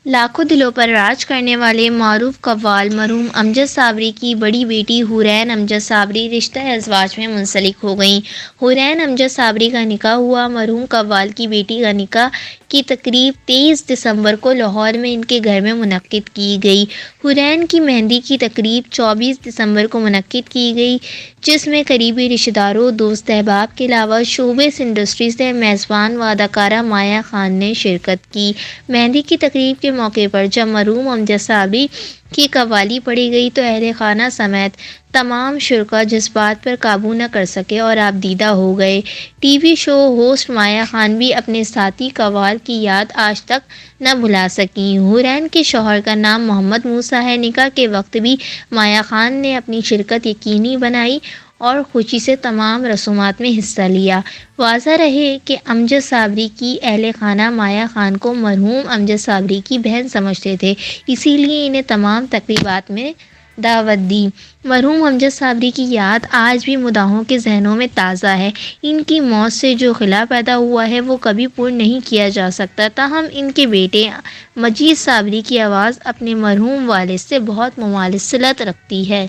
لاکھوں دلوں پر راج کرنے والے معروف قوال مرحوم امجد صابری کی بڑی بیٹی حورین امجد صابری رشتہ ازواج میں منسلک ہو گئیں۔ حورین امجد صابری کا نکاح ہوا۔ مرحوم قوال کی بیٹی کا نکاح کی تقریب 23 دسمبر کو لاہور میں ان کے گھر میں منعقد کی گئی۔ حورین کی مہندی کی تقریب 24 دسمبر کو منعقد کی گئی، جس میں قریبی رشتہ داروں، دوست احباب کے علاوہ شوبز انڈسٹری سے میزبان و اداکارہ مایا خان نے شرکت کی۔ مہندی کی تقریب کے موقع پر جب مرحوم امجد صابری کی قوالی پڑھی گئی تو اہل خانہ سمیت تمام شرکاء جذبات پر قابو نہ کر سکے اور آپ دیدہ ہو گئے۔ ٹی وی شو ہوسٹ مایا خان بھی اپنے ساتھی قوال کی یاد آج تک نہ بھلا سکیں۔ حورین کے شوہر کا نام محمد موسیٰ ہے۔ نکاح کے وقت بھی مایا خان نے اپنی شرکت یقینی بنائی اور خوشی سے تمام رسومات میں حصہ لیا۔ واضح رہے کہ امجد صابری کی اہل خانہ مایا خان کو مرحوم امجد صابری کی بہن سمجھتے تھے، اسی لیے انہیں تمام تقریبات میں دعوت دی۔ مرحوم امجد صابری کی یاد آج بھی مداحوں کے ذہنوں میں تازہ ہے۔ ان کی موت سے جو خلا پیدا ہوا ہے وہ کبھی پر نہیں کیا جا سکتا، تاہم ان کے بیٹے مجید صابری کی آواز اپنے مرحوم والد سے بہت مماثلت رکھتی ہے۔